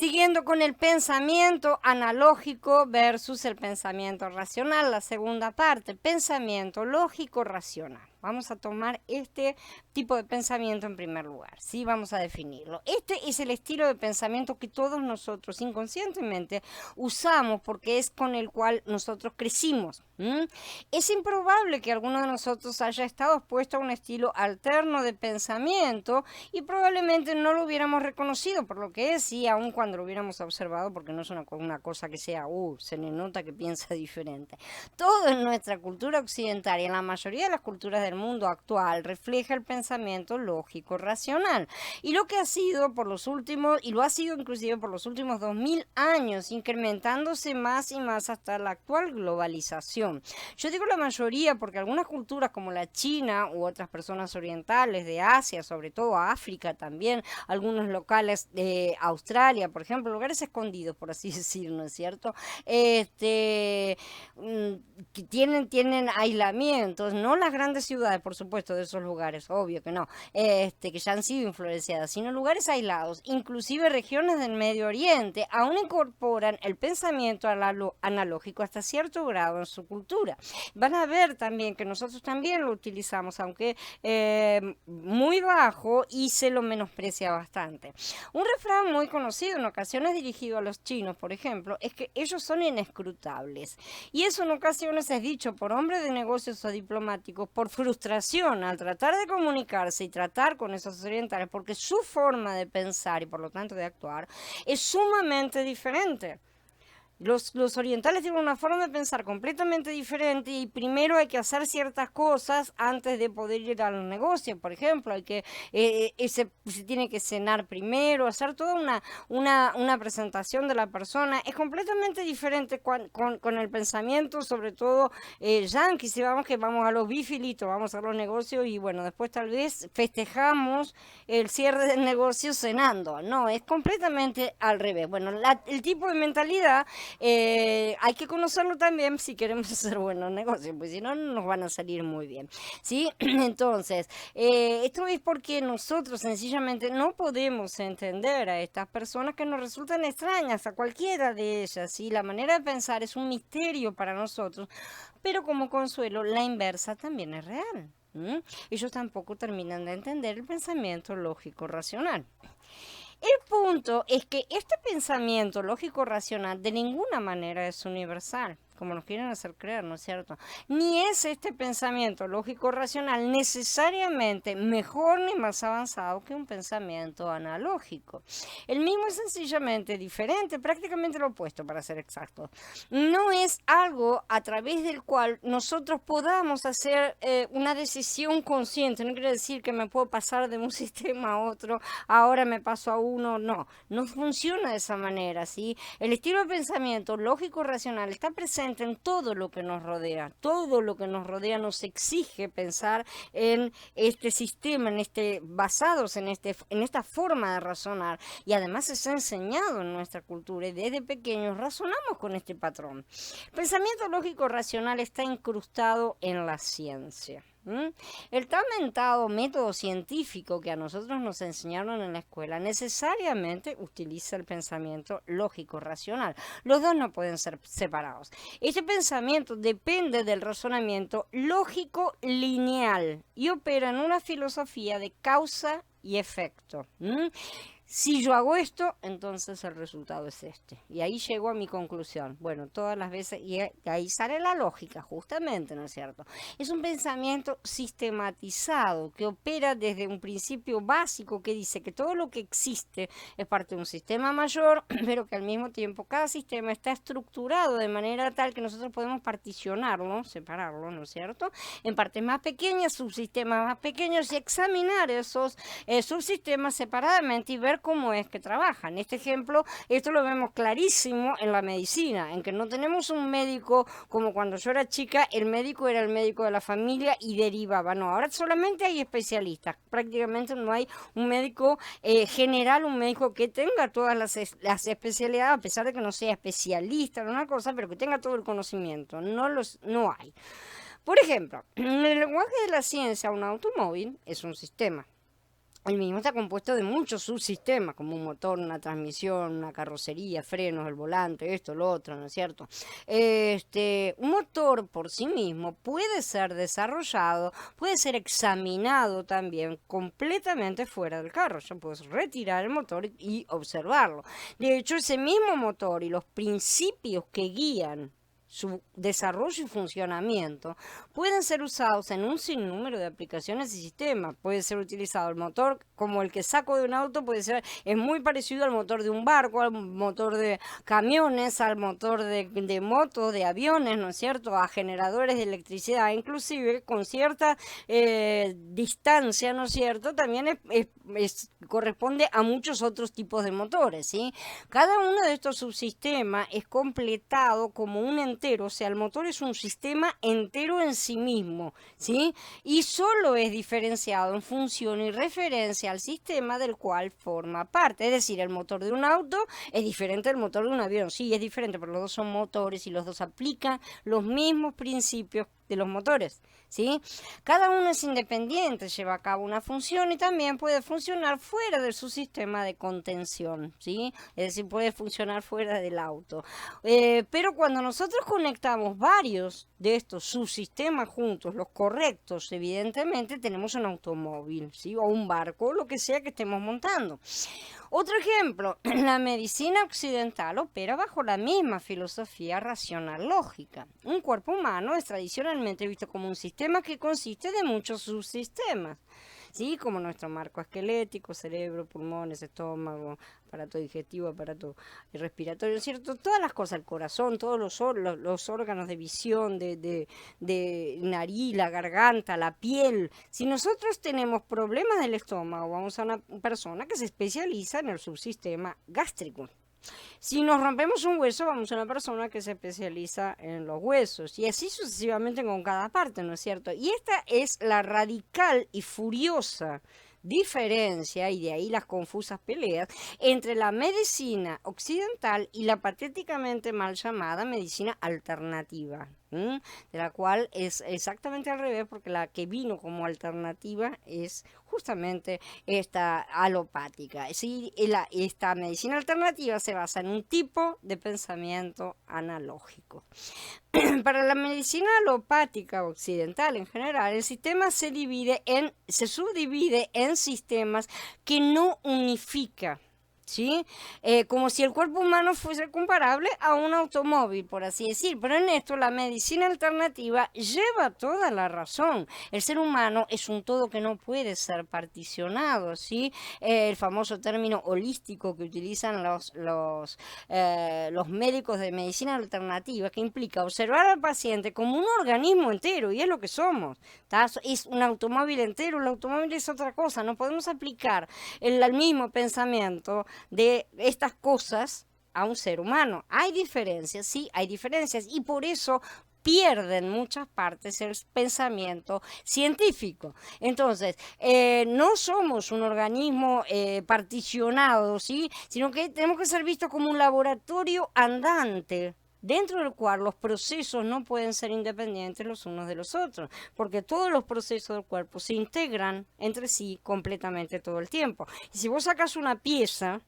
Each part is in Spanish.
Siguiendo con el pensamiento analógico versus el pensamiento racional, la segunda parte, pensamiento lógico racional. Vamos a tomar este tipo de pensamiento en primer lugar, ¿sí? Vamos a definirlo. Este es el estilo de pensamiento que todos nosotros inconscientemente usamos porque es con el cual nosotros crecimos. Es improbable que alguno de nosotros haya estado expuesto a un estilo alterno de pensamiento y probablemente no lo hubiéramos reconocido por lo que es, y aun cuando lo hubiéramos observado, porque no es una cosa que sea, se le nota que piensa diferente. Todo en nuestra cultura occidental y en la mayoría de las culturas del mundo actual refleja el pensamiento lógico racional. Y lo que ha sido por los últimos, y lo ha sido inclusive por los últimos 2000 años, incrementándose más y más hasta la actual globalización. Yo digo la mayoría porque algunas culturas como la China u otras personas orientales de Asia, sobre todo África también, algunos locales de Australia, por ejemplo, lugares escondidos, por así decirlo, ¿no es cierto? Que tienen aislamientos, no las grandes ciudades, por supuesto, de esos lugares, obvio que no, que ya han sido influenciadas, sino lugares aislados, inclusive regiones del Medio Oriente, aún incorporan el pensamiento analógico hasta cierto grado en su cultura. Van a ver también que nosotros también lo utilizamos, aunque muy bajo, y se lo menosprecia bastante. Un refrán muy conocido en ocasiones dirigido a los chinos, por ejemplo, es que ellos son inescrutables. Y eso en ocasiones es dicho por hombres de negocios o diplomáticos por frustración al tratar de comunicarse y tratar con esos orientales, porque su forma de pensar y por lo tanto de actuar es sumamente diferente. Los orientales tienen una forma de pensar completamente diferente y primero hay que hacer ciertas cosas antes de poder ir al negocio. Por ejemplo, se tiene que cenar primero, hacer toda una presentación de la persona. Es completamente diferente con el pensamiento, sobre todo yanqui. Si vamos que vamos a los bifilitos, vamos a los negocios y bueno, después tal vez festejamos el cierre del negocio cenando. No, es completamente al revés. Bueno, el tipo de mentalidad hay que conocerlo también si queremos hacer buenos negocios, pues si no, no nos van a salir muy bien, ¿sí? Entonces, esto es porque nosotros sencillamente no podemos entender a estas personas que nos resultan extrañas, a cualquiera de ellas, ¿sí? La manera de pensar es un misterio para nosotros, pero como consuelo, la inversa también es real. Ellos tampoco terminan de entender el pensamiento lógico racional. El punto es que este pensamiento lógico-racional de ninguna manera es universal, como nos quieren hacer creer, ¿no es cierto? Ni es este pensamiento lógico-racional necesariamente mejor ni más avanzado que un pensamiento analógico. El mismo es sencillamente diferente, prácticamente lo opuesto para ser exacto. No es algo a través del cual nosotros podamos hacer una decisión consciente. No quiere decir que me puedo pasar de un sistema a otro, ahora me paso a uno, no funciona de esa manera, ¿sí? El estilo de pensamiento lógico-racional está presente en todo lo que nos rodea. Todo lo que nos rodea nos exige pensar en este sistema, basados en esta forma de razonar. Y además es enseñado en nuestra cultura y desde pequeños razonamos con este patrón. El pensamiento lógico-racional está incrustado en la ciencia. El tan mentado método científico que a nosotros nos enseñaron en la escuela necesariamente utiliza el pensamiento lógico-racional. Los dos no pueden ser separados. Este pensamiento depende del razonamiento lógico-lineal y opera en una filosofía de causa y efecto. Si yo hago esto, entonces el resultado es este. Y ahí llego a mi conclusión. Bueno, todas las veces, y ahí sale la lógica, justamente, ¿no es cierto? Es un pensamiento sistematizado que opera desde un principio básico que dice que todo lo que existe es parte de un sistema mayor, pero que al mismo tiempo cada sistema está estructurado de manera tal que nosotros podemos particionarlo, separarlo, ¿no es cierto? En partes más pequeñas, subsistemas más pequeños y examinar esos subsistemas separadamente y ver cómo es que trabajan. Este ejemplo, esto lo vemos clarísimo en la medicina, en que no tenemos un médico como cuando yo era chica, el médico era el médico de la familia y derivaba. No, ahora solamente hay especialistas. Prácticamente no hay un médico general, un médico que tenga todas las especialidades, a pesar de que no sea especialista en una cosa, pero que tenga todo el conocimiento. No hay. Por ejemplo, en el lenguaje de la ciencia, un automóvil es un sistema. El mismo está compuesto de muchos subsistemas, como un motor, una transmisión, una carrocería, frenos, el volante, esto, lo otro, ¿no es cierto? Un motor por sí mismo puede ser desarrollado, puede ser examinado también completamente fuera del carro. Ya puedes retirar el motor y observarlo. De hecho, ese mismo motor y los principios que guían su desarrollo y funcionamiento pueden ser usados en un sinnúmero de aplicaciones y sistemas. Puede ser utilizado el motor como el que saco de un auto, es muy parecido al motor de un barco, al motor de camiones, al motor de motos, de aviones, ¿no es cierto? A generadores de electricidad, inclusive con cierta distancia, ¿no es cierto? También corresponde a muchos otros tipos de motores, ¿sí? Cada uno de estos subsistemas es completado como un entero, o sea, el motor es un sistema entero en sí mismo, ¿sí? Y solo es diferenciado en función y referencia al sistema del cual forma parte. Es decir, el motor de un auto es diferente del motor de un avión, sí, es diferente, pero los dos son motores y los dos aplican los mismos principios de los motores, ¿sí? Cada uno es independiente, lleva a cabo una función y también puede funcionar fuera de su sistema de contención, ¿sí? Es decir, puede funcionar fuera del auto. Pero cuando nosotros conectamos varios de estos subsistemas juntos, los correctos, evidentemente tenemos un automóvil, ¿sí? O un barco, o lo que sea que estemos montando. Otro ejemplo, la medicina occidental opera bajo la misma filosofía racional lógica. Un cuerpo humano es tradicionalmente visto como un sistema que consiste de muchos subsistemas, ¿sí? Como nuestro marco esquelético, cerebro, pulmones, estómago, aparato digestivo, aparato respiratorio, ¿cierto? Todas las cosas, el corazón, todos los órganos de visión, de nariz, la garganta, la piel. Si nosotros tenemos problemas del estómago, vamos a una persona que se especializa en el subsistema gástrico. Si nos rompemos un hueso, vamos a una persona que se especializa en los huesos y así sucesivamente con cada parte, ¿no es cierto? Y esta es la radical y furiosa diferencia, y de ahí las confusas peleas, entre la medicina occidental y la patéticamente mal llamada medicina alternativa, de la cual es exactamente al revés, porque la que vino como alternativa es justamente esta alopática. Sí, esta medicina alternativa se basa en un tipo de pensamiento analógico. Para la medicina alopática occidental en general, el sistema se subdivide en sistemas que no unifica. ¿Sí? Como si el cuerpo humano fuese comparable a un automóvil, por así decir. Pero en esto la medicina alternativa lleva toda la razón. El ser humano es un todo que no puede ser particionado, ¿sí? El famoso término holístico que utilizan los médicos de medicina alternativa, que implica observar al paciente como un organismo entero, y es lo que somos. Es un automóvil entero, el automóvil es otra cosa. No podemos aplicar el mismo pensamiento de estas cosas a un ser humano. Hay diferencias, sí, hay diferencias, y por eso pierden muchas partes el pensamiento científico. Entonces, no somos un organismo particionado, ¿sí? Sino que tenemos que ser vistos como un laboratorio andante, dentro del cual los procesos no pueden ser independientes los unos de los otros, porque todos los procesos del cuerpo se integran entre sí completamente todo el tiempo. Y si vos sacas una pieza,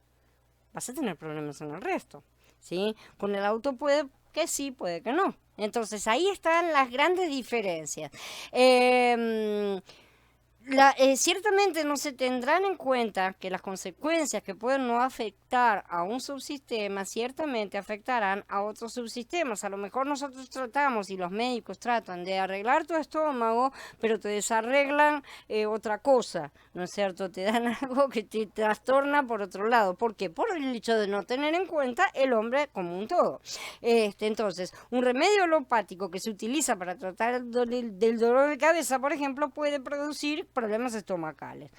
vas a tener problemas en el resto, ¿sí? Con el auto puede que sí, puede que no. Entonces ahí están las grandes diferencias. Ciertamente no se tendrán en cuenta que las consecuencias que pueden no afectar a un subsistema ciertamente afectarán a otros subsistemas. A lo mejor nosotros tratamos y los médicos tratan de arreglar tu estómago, pero te desarreglan otra cosa, ¿no es cierto? Te dan algo que te trastorna por otro lado. ¿Por qué? Por el hecho de no tener en cuenta el hombre como un todo. Entonces, un remedio alopático que se utiliza para tratar del dolor de cabeza, por ejemplo, puede producir problemas estomacales.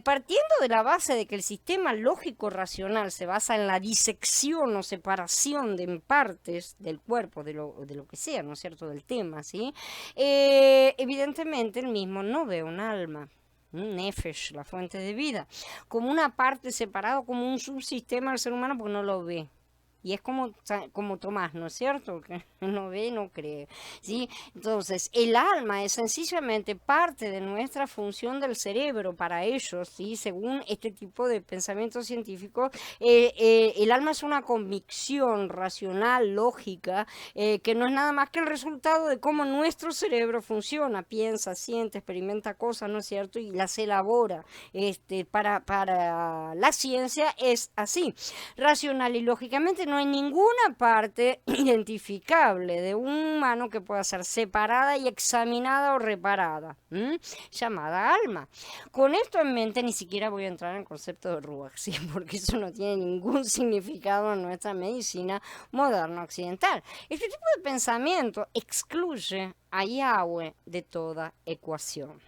Partiendo de la base de que el sistema lógico-racional se basa en la disección o separación de partes del cuerpo, de lo que sea, ¿no es cierto?, del tema, ¿sí? Evidentemente el mismo no ve un alma. Nefesh, la fuente de vida, como una parte separada, como un subsistema del ser humano, porque no lo ve. Y es como Tomás, ¿no es cierto? Que no ve, no cree, ¿sí? Entonces, el alma es sencillamente parte de nuestra función del cerebro para ellos, ¿sí? Según este tipo de pensamiento científico, el alma es una convicción racional, lógica, que no es nada más que el resultado de cómo nuestro cerebro funciona, piensa, siente, experimenta cosas, ¿no es cierto? Y las elabora. Para la ciencia es así, racional y lógicamente no hay ninguna parte identificable de un humano que pueda ser separada y examinada o reparada, llamada alma. Con esto en mente ni siquiera voy a entrar en el concepto de Ruach, ¿sí? Porque eso no tiene ningún significado en nuestra medicina moderna occidental. Este tipo de pensamiento excluye a Yahweh de toda ecuación,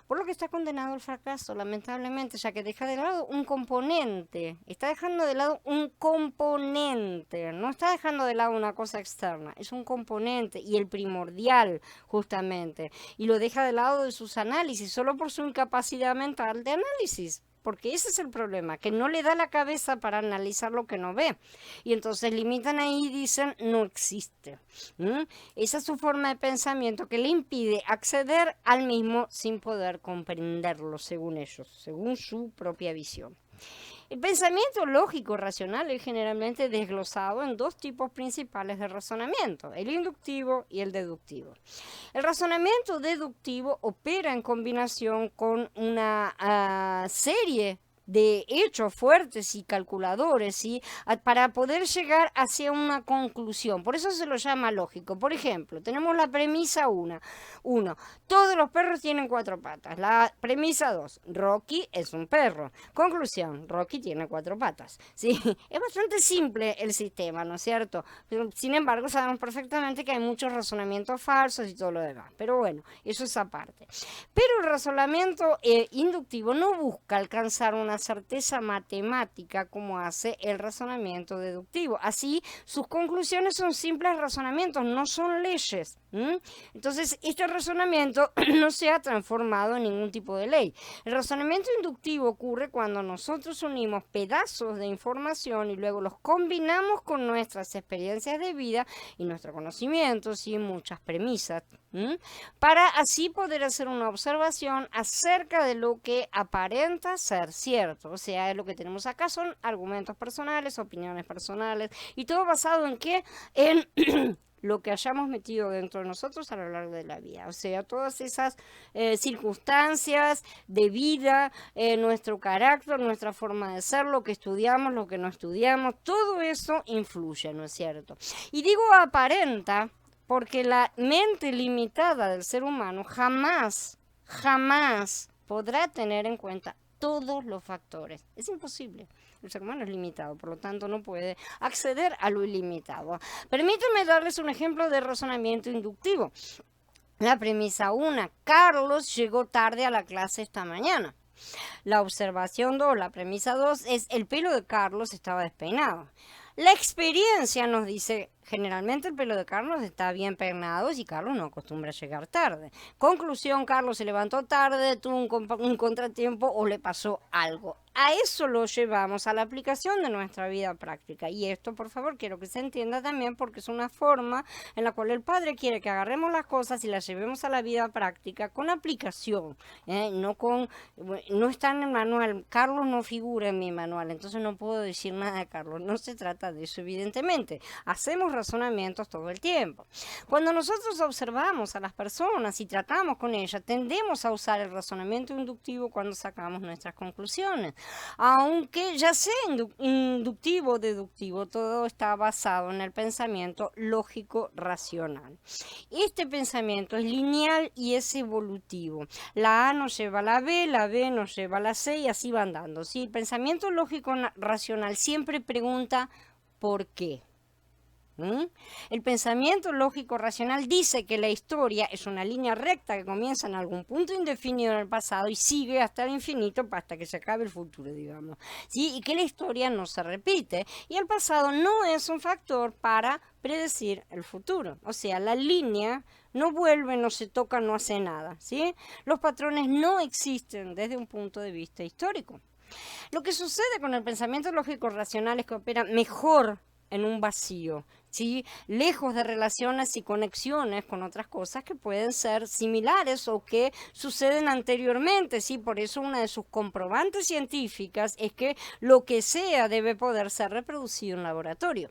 por lo que está condenado al fracaso, lamentablemente, ya que deja de lado un componente, está dejando de lado un componente, no está dejando de lado una cosa externa, es un componente y el primordial, justamente, y lo deja de lado de sus análisis, solo por su incapacidad mental de análisis. Porque ese es el problema, que no le da la cabeza para analizar lo que no ve. Y entonces limitan ahí y dicen, no existe. Esa es su forma de pensamiento que le impide acceder al mismo sin poder comprenderlo, según ellos, según su propia visión. El pensamiento lógico racional es generalmente desglosado en dos tipos principales de razonamiento, el inductivo y el deductivo. El razonamiento deductivo opera en combinación con una serie de hechos fuertes y calculadores, ¿sí? Para poder llegar hacia una conclusión. Por eso se lo llama lógico. Por ejemplo, tenemos la premisa 1. Todos los perros tienen 4 patas. La premisa 2. Rocky es un perro. Conclusión. Rocky tiene 4 patas. ¿Sí? Es bastante simple el sistema, ¿no es cierto? Pero, sin embargo, sabemos perfectamente que hay muchos razonamientos falsos y todo lo demás. Pero bueno, eso es aparte. Pero el razonamiento inductivo no busca alcanzar una certeza matemática como hace el razonamiento deductivo. Así, sus conclusiones son simples razonamientos, no son leyes. Entonces, este razonamiento no se ha transformado en ningún tipo de ley. El razonamiento inductivo ocurre cuando nosotros unimos pedazos de información y luego los combinamos con nuestras experiencias de vida y nuestros conocimientos y muchas premisas, para así poder hacer una observación acerca de lo que aparenta ser cierto. O sea, lo que tenemos acá son argumentos personales, opiniones personales, y todo basado en qué, en lo que hayamos metido dentro de nosotros a lo largo de la vida. O sea, todas esas circunstancias de vida, nuestro carácter, nuestra forma de ser, lo que estudiamos, lo que no estudiamos, todo eso influye, ¿no es cierto? Y digo aparenta porque la mente limitada del ser humano jamás podrá tener en cuenta todos los factores. Es imposible. El ser humano es limitado, por lo tanto no puede acceder a lo ilimitado. Permítanme darles un ejemplo de razonamiento inductivo. La premisa 1. Carlos llegó tarde a la clase esta mañana. La observación 2, la premisa 2, es el pelo de Carlos estaba despeinado. La experiencia nos dice, generalmente el pelo de Carlos está bien peinado y Carlos no acostumbra a llegar tarde. Conclusión, Carlos se levantó tarde, tuvo un contratiempo o le pasó algo. A eso lo llevamos a la aplicación de nuestra vida práctica. Y esto, por favor, quiero que se entienda también porque es una forma en la cual el Padre quiere que agarremos las cosas y las llevemos a la vida práctica con aplicación. No está en el manual. Carlos no figura en mi manual, entonces no puedo decir nada de Carlos. No se trata de eso, evidentemente. Hacemos razonamientos todo el tiempo. Cuando nosotros observamos a las personas y tratamos con ellas, tendemos a usar el razonamiento inductivo cuando sacamos nuestras conclusiones. Aunque ya sea inductivo o deductivo, todo está basado en el pensamiento lógico racional. Este pensamiento es lineal y es evolutivo. La A nos lleva a la B nos lleva a la C y así va andando. ¿Sí? El pensamiento lógico racional siempre pregunta ¿por qué? El pensamiento lógico racional dice que la historia es una línea recta que comienza en algún punto indefinido en el pasado y sigue hasta el infinito hasta que se acabe el futuro, digamos, ¿sí? Y que la historia no se repite y el pasado no es un factor para predecir el futuro. O sea, la línea no vuelve, no se toca, no hace nada, ¿sí? Los patrones no existen desde un punto de vista histórico. Lo que sucede con el pensamiento lógico racional es que opera mejor en un vacío, ¿sí? Lejos de relaciones y conexiones con otras cosas que pueden ser similares o que suceden anteriormente, ¿sí? Por eso una de sus comprobantes científicas es que lo que sea debe poder ser reproducido en laboratorio.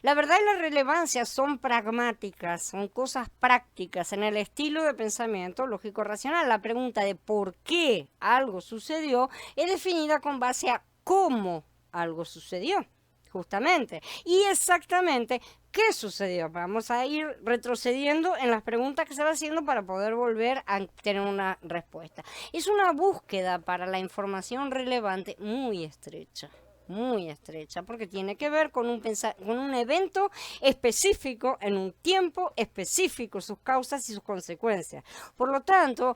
La verdad y la relevancia son pragmáticas, son cosas prácticas en el estilo de pensamiento lógico-racional. La pregunta de por qué algo sucedió es definida con base a cómo algo sucedió, justamente. Y exactamente qué sucedió. Vamos a ir retrocediendo en las preguntas que se va haciendo para poder volver a tener una respuesta. Es una búsqueda para la información relevante muy estrecha, porque tiene que ver con con un evento específico, en un tiempo específico, sus causas y sus consecuencias. Por lo tanto,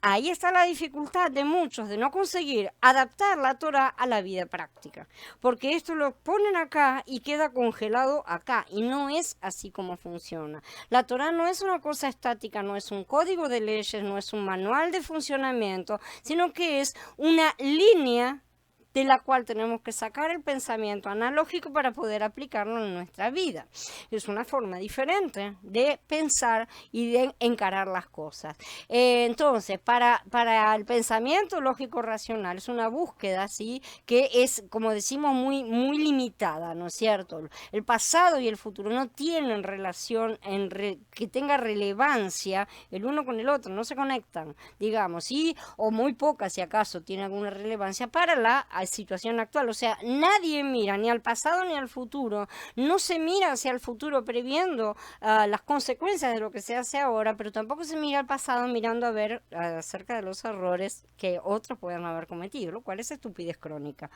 ahí está la dificultad de muchos de no conseguir adaptar la Torá a la vida práctica, porque esto lo ponen acá y queda congelado acá, y no es así como funciona. La Torá no es una cosa estática, no es un código de leyes, no es un manual de funcionamiento, sino que es una línea de la cual tenemos que sacar el pensamiento analógico para poder aplicarlo en nuestra vida. Es una forma diferente de pensar y de encarar las cosas. Entonces, para el pensamiento lógico-racional es una búsqueda, ¿sí?, que es, como decimos, muy limitada, ¿no es cierto? El pasado y el futuro no tienen relación que tenga relevancia el uno con el otro, no se conectan, digamos, ¿sí? O muy poca, si acaso, tiene alguna relevancia para la situación actual. O sea, nadie mira ni al pasado ni al futuro, no se mira hacia el futuro previendo las consecuencias de lo que se hace ahora, pero tampoco se mira al pasado mirando a ver acerca de los errores que otros puedan haber cometido, lo cual es estupidez crónica.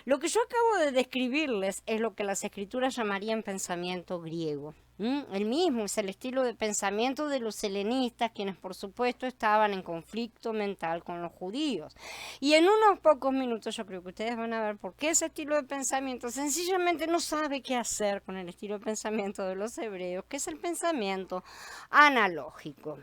Lo que yo acabo de describirles es lo que las escrituras llamarían pensamiento griego. El mismo es el estilo de pensamiento de los helenistas, quienes por supuesto estaban en conflicto mental con los judíos. Y en unos pocos minutos yo creo que ustedes van a ver por qué ese estilo de pensamiento sencillamente no sabe qué hacer con el estilo de pensamiento de los hebreos, que es el pensamiento analógico.